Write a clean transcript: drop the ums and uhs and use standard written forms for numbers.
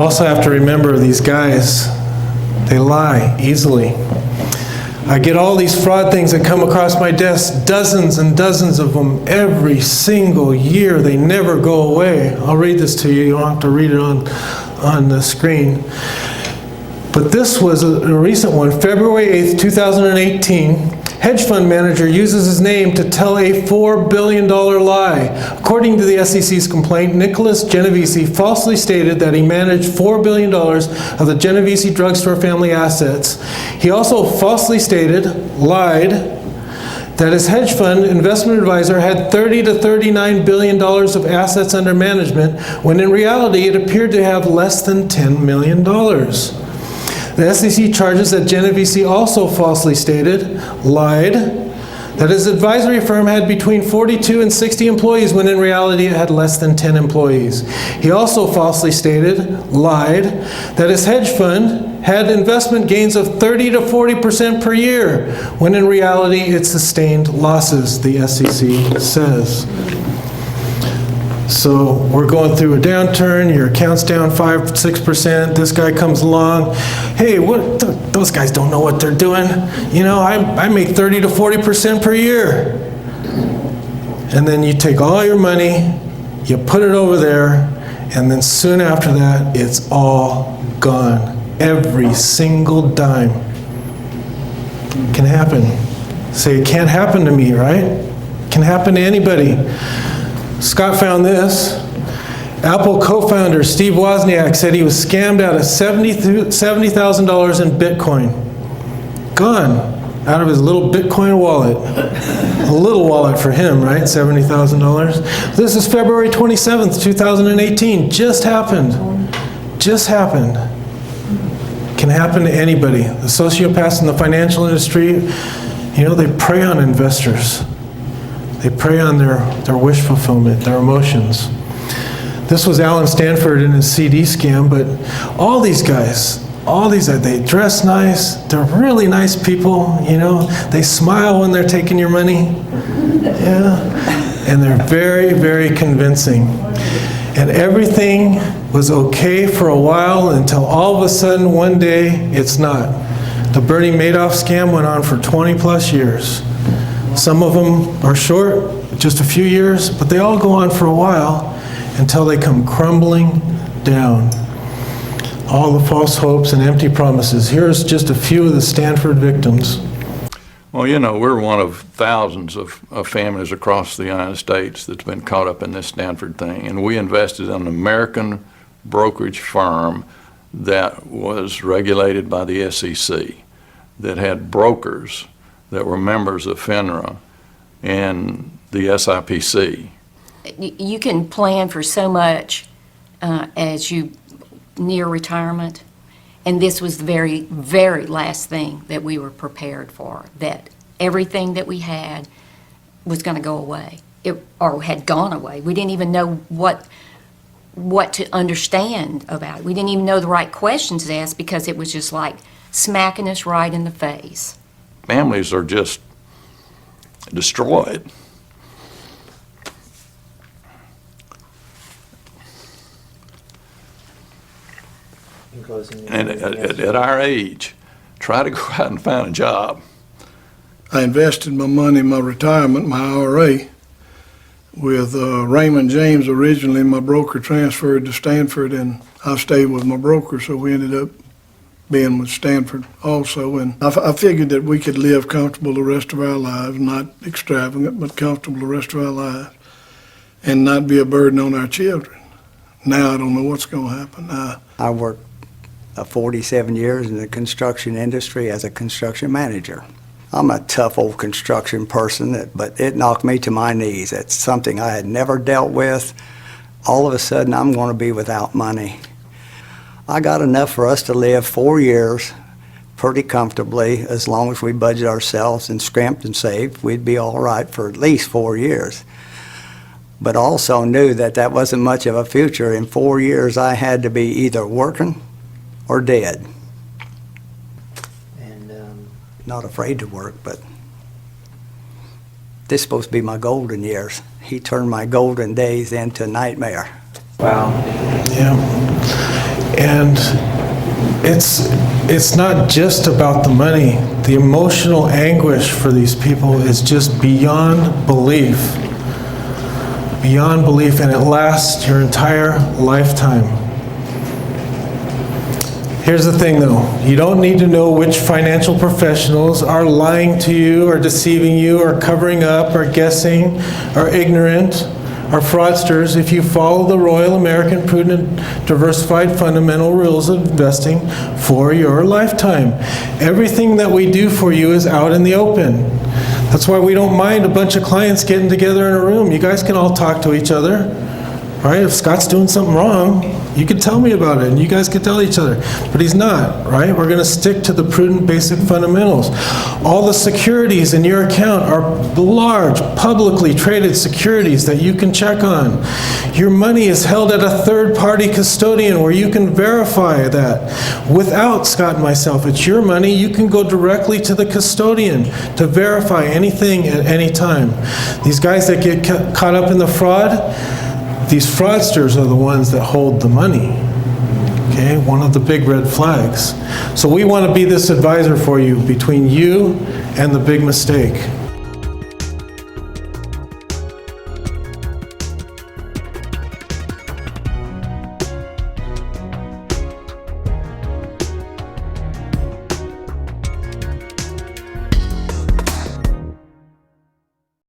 Also have to remember these guys, they lie easily. I get all these fraud things that come across my desk, dozens and dozens of them every single year. They never go away. I'll read this to you. You don't have to read it on the screen. But this was a recent one, February 8th, 2018. Hedge fund manager uses his name to tell a $4 billion lie. According to the SEC's complaint, Nicholas Genovese falsely stated that he managed $4 billion of the Genovese drugstore family assets. He also falsely lied, that his hedge fund investment advisor had $30 to $39 billion of assets under management, when in reality it appeared to have less than $10 million. The SEC charges that Genovese also falsely lied, that his advisory firm had between 42 and 60 employees, when in reality it had less than 10 employees. He also falsely lied, that his hedge fund had investment gains of 30 to 40% per year, when in reality it sustained losses, the SEC says. So we're going through a downturn, your account's down 5-6%, this guy comes along, hey, those guys don't know what they're doing. You know, I make 30 to 40% per year. And then you take all your money, you put it over there, and then soon after that, it's all gone. Every single dime. Can happen. Say, it can't happen to me, right? It can happen to anybody. Scott found this. Apple co-founder Steve Wozniak said he was scammed out of $70,000 in Bitcoin. Gone out of his little Bitcoin wallet. A little wallet for him, right? $70,000. This is February 27th, 2018. Just happened. Just happened. Can happen to anybody. The sociopaths in the financial industry, you know, they prey on investors. They prey on their wish fulfillment, their emotions. This was Alan Stanford in his CD scam, but all these guys, they dress nice, they're really nice people, you know, they smile when they're taking your money, yeah, and they're very, very convincing. And everything was okay for a while until all of a sudden one day, it's not. The Bernie Madoff scam went on for 20 plus years. Some of them are short, just a few years, but they all go on for a while until they come crumbling down. All the false hopes and empty promises. Here's just a few of the Stanford victims. Well, you know, we're one of thousands of families across the United States that's been caught up in this Stanford thing, and we invested in an American brokerage firm that was regulated by the SEC, that had brokers that were members of FINRA and the SIPC. You can plan for so much as you near retirement, and this was the very, very last thing that we were prepared for, that everything that we had was going to go away, or had gone away. We didn't even know what to understand about it. We didn't even know the right questions to ask, because it was just like smacking us right in the face. Families are just destroyed. And at our age, try to go out and find a job. I invested my money in my retirement, my IRA, with Raymond James. Originally, my broker transferred to Stanford, and I stayed with my broker, so we ended up being with Stanford also. And I figured that we could live comfortable the rest of our lives, not extravagant, but comfortable the rest of our lives, and not be a burden on our children. Now I don't know what's going to happen. I worked 47 years in the construction industry as a construction manager. I'm a tough old construction person, but it knocked me to my knees. It's something I had never dealt with. All of a sudden, I'm going to be without money. I got enough for us to live 4 years pretty comfortably. As long as we budget ourselves and scrimped and saved, we'd be all right for at least 4 years. But also knew that that wasn't much of a future. In 4 years, I had to be either working or dead. And not afraid to work, but this is supposed to be my golden years. He turned my golden days into a nightmare. Wow. Yeah. And it's not just about the money. The emotional anguish for these people is just beyond belief. Beyond belief, and it lasts your entire lifetime. Here's the thing though, you don't need to know which financial professionals are lying to you or deceiving you or covering up or guessing or ignorant or fraudsters if you follow the Royal American Prudent Diversified Fundamental Rules of Investing for your lifetime. Everything that we do for you is out in the open. That's why we don't mind a bunch of clients getting together in a room. You guys can all talk to each other, right? If Scott's doing something wrong, you can tell me about it, and you guys can tell each other. But he's not, right? We're going to stick to the prudent basic fundamentals. All the securities in your account are large, publicly traded securities that you can check on. Your money is held at a third-party custodian where you can verify that. Without Scott and myself, it's your money. You can go directly to the custodian to verify anything at any time. These guys that get caught up in the fraud, these fraudsters are the ones that hold the money. Okay, one of the big red flags. So we want to be this advisor for you between you and the big mistake.